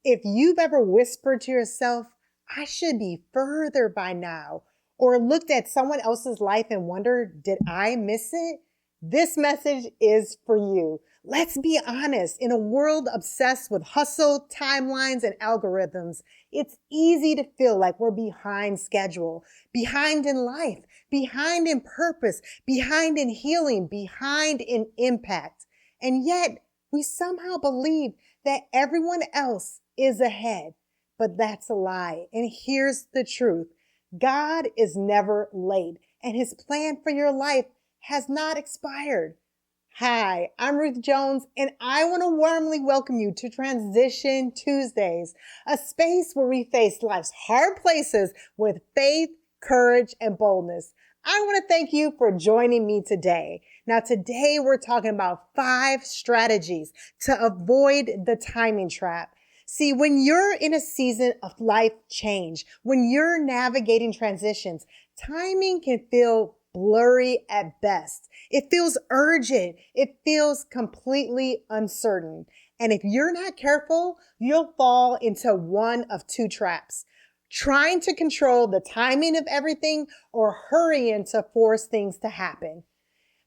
If you've ever whispered to yourself, I should be further by now, or looked at someone else's life and wondered, did I miss it? This message is for you. Let's be honest. In a world obsessed with hustle, timelines, and algorithms, it's easy to feel like we're behind schedule, behind in life, behind in purpose, behind in healing, behind in impact. And yet, we somehow believe that everyone else is ahead. But that's a lie. And here's the truth. God is never late, and his plan for your life has not expired. Hi, I'm Ruth Jones, and I want to warmly welcome you to Transition Tuesdays, a space where we face life's hard places with faith, courage, and boldness. I want to thank you for joining me today. Now, today we're talking about 5 strategies to avoid the timing trap. See, when you're in a season of life change, when you're navigating transitions, timing can feel blurry at best. It feels urgent. It feels completely uncertain. And if you're not careful, you'll fall into one of 2 traps: trying to control the timing of everything or hurrying to force things to happen.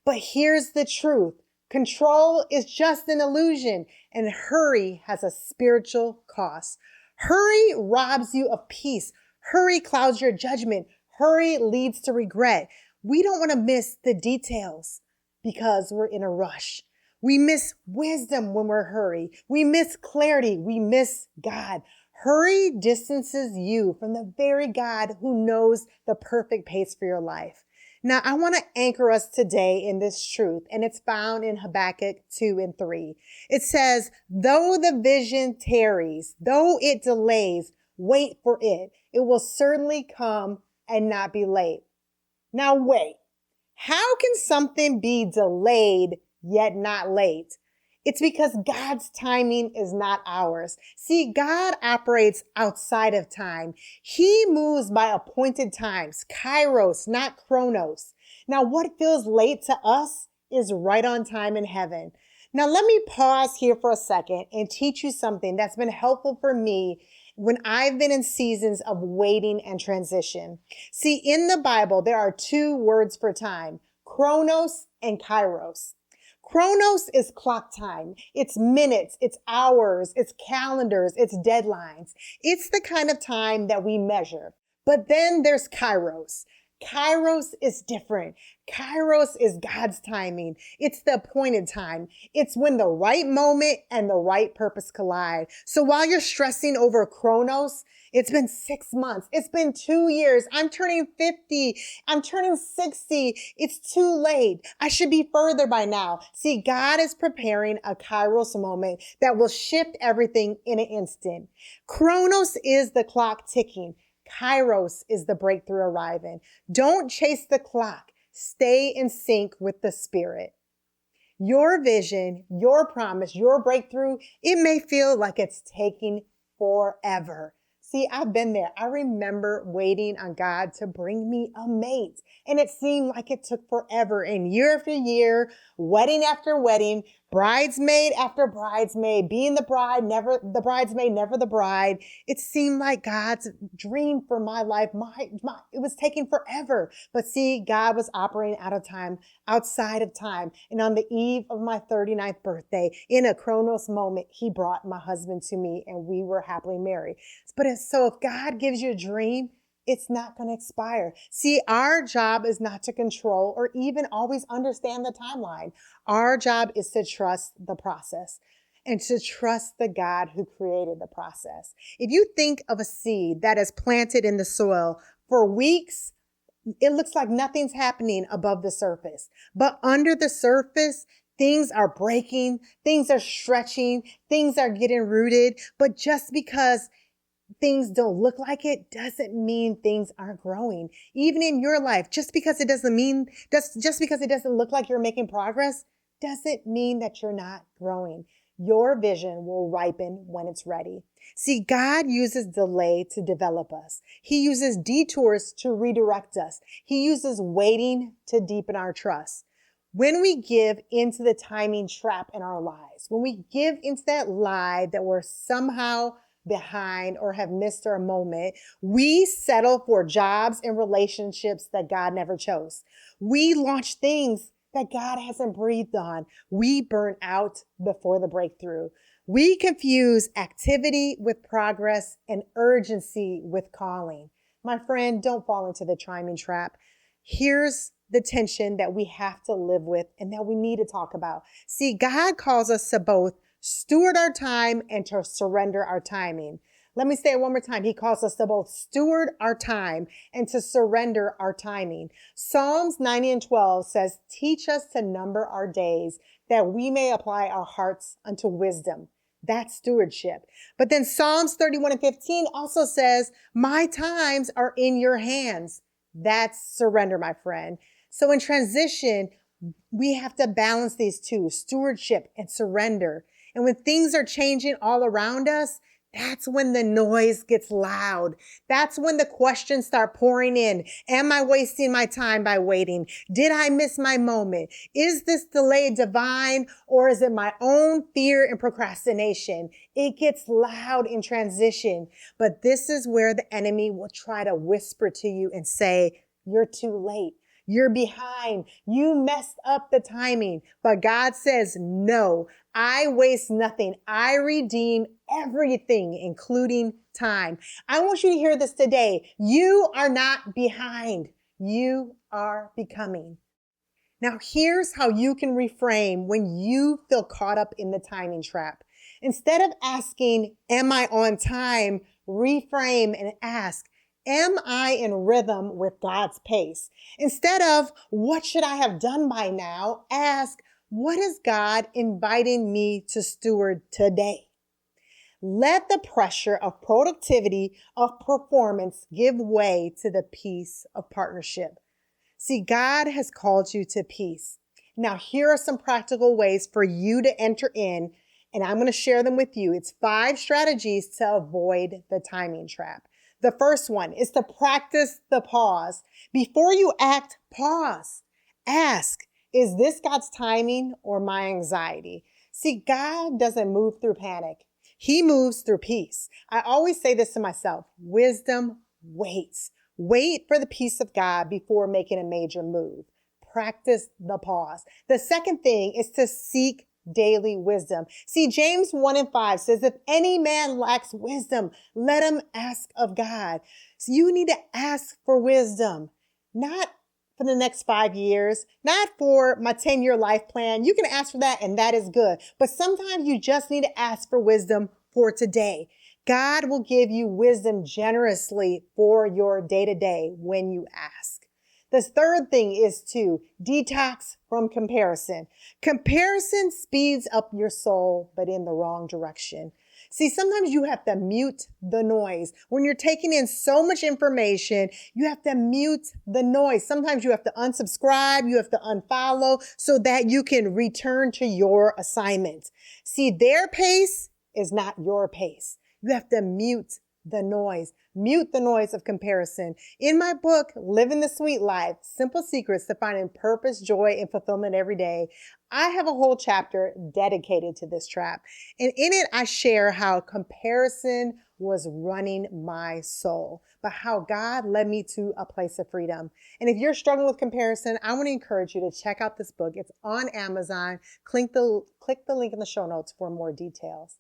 But here's the truth. Control is just an illusion, and hurry has a spiritual cost. Hurry robs you of peace. Hurry clouds your judgment. Hurry leads to regret. We don't want to miss the details because we're in a rush. We miss wisdom when we're hurry. We miss clarity. We miss God. Hurry distances you from the very God who knows the perfect pace for your life. Now, I want to anchor us today in this truth, and it's found in Habakkuk 2 and 3. It says, though the vision tarries, though it delays, wait for it. It will certainly come and not be late. Now, wait. How can something be delayed yet not late? It's because God's timing is not ours. See, God operates outside of time. He moves by appointed times, kairos, not chronos. Now, what feels late to us is right on time in heaven. Now, let me pause here for a second and teach you something that's been helpful for me when I've been in seasons of waiting and transition. See, in the Bible, there are 2 words for time: chronos and kairos. Chronos is clock time. It's minutes, it's hours, it's calendars, it's deadlines. It's the kind of time that we measure. But then there's kairos. Kairos is different. Kairos is God's timing. It's the appointed time. It's when the right moment and the right purpose collide. So while you're stressing over chronos, it's been 6 months. It's been 2 years. I'm turning 50. I'm turning 60. It's too late. I should be further by now. See, God is preparing a kairos moment that will shift everything in an instant. Chronos is the clock ticking. Kairos is the breakthrough arriving. Don't chase the clock. Stay in sync with the Spirit. Your vision, your promise, your breakthrough, it may feel like it's taking forever. See, I've been there. I remember waiting on God to bring me a mate, and it seemed like it took forever. And year after year, wedding after wedding, bridesmaid after bridesmaid, being the bride, never the bridesmaid, never the bride. It seemed like God's dream for my life, it was taking forever. But see, God was operating out of time, outside of time. And on the eve of my 39th birthday, in a chronos moment, he brought my husband to me, and we were happily married. But so if God gives you a dream, it's not going to expire. See, our job is not to control or even always understand the timeline. Our job is to trust the process and to trust the God who created the process. If you think of a seed that is planted in the soil for weeks, it looks like nothing's happening above the surface. But under the surface, things are breaking, things are stretching, things are getting rooted. But just because things don't look like it doesn't mean things aren't growing. Even in your life, just because it doesn't look like you're making progress, doesn't mean that you're not growing. Your vision will ripen when it's ready. See, God uses delay to develop us. He uses detours to redirect us. He uses waiting to deepen our trust. When we give into the timing trap in our lives, when we give into that lie that we're somehow behind or have missed our moment. We settle for jobs and relationships that God never chose. We launch things that God hasn't breathed on. We burn out before the breakthrough. We confuse activity with progress and urgency with calling. My friend, don't fall into the timing trap. Here's the tension that we have to live with and that we need to talk about. See, God calls us to both steward our time and to surrender our timing. Let me say it one more time. He calls us to both steward our time and to surrender our timing. Psalms 90 and 12 says, teach us to number our days that we may apply our hearts unto wisdom. That's stewardship. But then Psalms 31 and 15 also says, my times are in your hands. That's surrender, my friend. So in transition, we have to balance these two, stewardship and surrender. And when things are changing all around us, that's when the noise gets loud. That's when the questions start pouring in. Am I wasting my time by waiting? Did I miss my moment? Is this delay divine or is it my own fear and procrastination? It gets loud in transition, but this is where the enemy will try to whisper to you and say, you're too late. You're behind. You messed up the timing. But God says, no, I waste nothing. I redeem everything, including time. I want you to hear this today. You are not behind. You are becoming. Now, here's how you can reframe when you feel caught up in the timing trap. Instead of asking, am I on time? Reframe and ask, am I in rhythm with God's pace? Instead of, what should I have done by now? Ask, what is God inviting me to steward today? Let the pressure of productivity, of performance, give way to the peace of partnership. See, God has called you to peace. Now, here are some practical ways for you to enter in, and I'm going to share them with you. It's 5 strategies to avoid the timing trap. The first one is to practice the pause. Before you act, pause. Ask, is this God's timing or my anxiety? See, God doesn't move through panic. He moves through peace. I always say this to myself, wisdom waits. Wait for the peace of God before making a major move. Practice the pause. The second thing is to seek daily wisdom. See, James 1 and 5 says, if any man lacks wisdom, let him ask of God. So you need to ask for wisdom, not for the next 5 years, not for my 10-year life plan. You can ask for that and that is good. But sometimes you just need to ask for wisdom for today. God will give you wisdom generously for your day-to-day when you ask. The third thing is to detox from comparison. Comparison speeds up your soul, but in the wrong direction. See, sometimes you have to mute the noise. When you're taking in so much information, you have to mute the noise. Sometimes you have to unsubscribe, you have to unfollow so that you can return to your assignment. See, their pace is not your pace. You have to mute the noise. Mute the noise of comparison. In my book, Living the Sweet Life, Simple Secrets to Finding Purpose, Joy, and Fulfillment Every Day, I have a whole chapter dedicated to this trap. And in it, I share how comparison was running my soul, but how God led me to a place of freedom. And if you're struggling with comparison, I want to encourage you to check out this book. It's on Amazon. Click the link in the show notes for more details.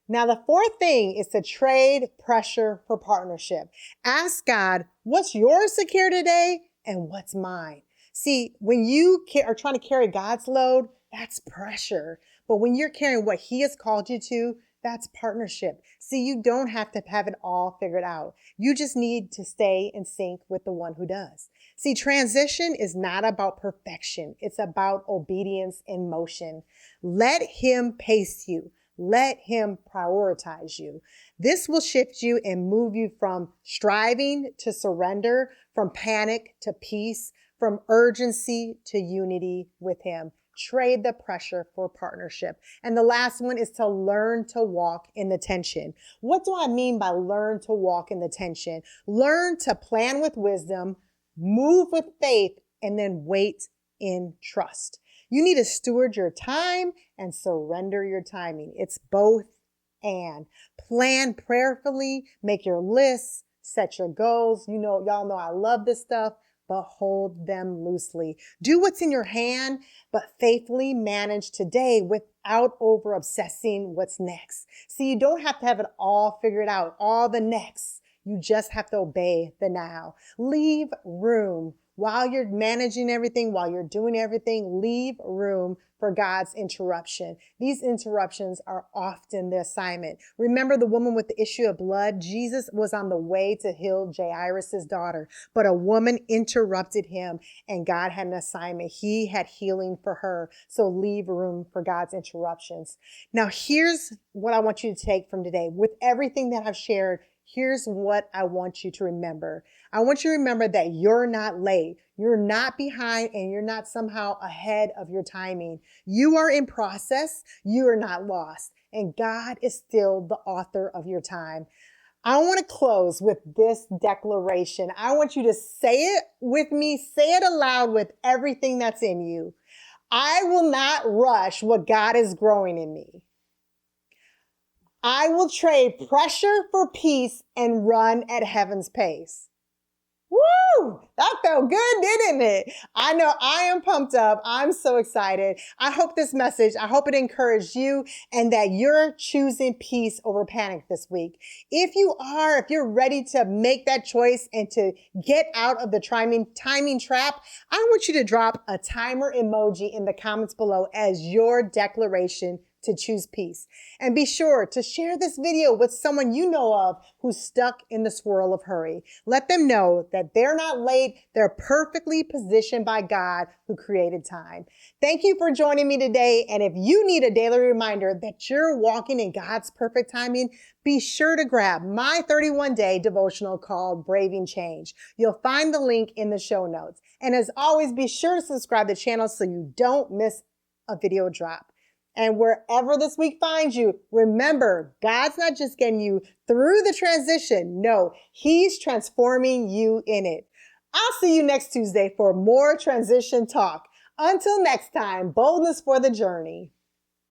Now, the fourth thing is to trade pressure for partnership. Ask God, what's yours to carry today and what's mine? See, when you are trying to carry God's load, that's pressure. But when you're carrying what He has called you to, that's partnership. See, you don't have to have it all figured out. You just need to stay in sync with the one who does. See, transition is not about perfection. It's about obedience in motion. Let Him pace you. Let Him prioritize you. This will shift you and move you from striving to surrender, from panic to peace, from urgency to unity with Him. Trade the pressure for partnership. And the last one is to learn to walk in the tension. What do I mean by learn to walk in the tension? Learn to plan with wisdom, move with faith, and then wait in trust. You need to steward your time and surrender your timing. It's both and. Plan prayerfully, make your lists, set your goals. Y'all know I love this stuff, but hold them loosely. Do what's in your hand, but faithfully manage today without over obsessing what's next. See, you don't have to have it all figured out, all the next. You just have to obey the now. Leave room while you're managing everything, while you're doing everything, leave room for God's interruption. These interruptions are often the assignment. Remember the woman with the issue of blood? Jesus was on the way to heal Jairus' daughter, but a woman interrupted him and God had an assignment. He had healing for her. So leave room for God's interruptions. Now, here's what I want you to take from today. With everything that I've shared, here's what I want you to remember. I want you to remember that you're not late. You're not behind and you're not somehow ahead of your timing. You are in process. You are not lost. And God is still the author of your time. I want to close with this declaration. I want you to say it with me. Say it aloud with everything that's in you. I will not rush what God is growing in me. I will trade pressure for peace and run at heaven's pace. Woo! That felt good, didn't it? I know I am pumped up. I'm so excited. I hope this message, I hope it encouraged you and that you're choosing peace over panic this week. If you're ready to make that choice and to get out of the timing trap, I want you to drop a timer emoji in the comments below as your declaration to choose peace. And be sure to share this video with someone you know of who's stuck in the swirl of hurry. Let them know that they're not late. They're perfectly positioned by God who created time. Thank you for joining me today. And if you need a daily reminder that you're walking in God's perfect timing, be sure to grab my 31-day devotional called Braving Change. You'll find the link in the show notes. And as always, be sure to subscribe to the channel so you don't miss a video drop. And wherever this week finds you, remember, God's not just getting you through the transition. No, He's transforming you in it. I'll see you next Tuesday for more transition talk. Until next time, boldness for the journey.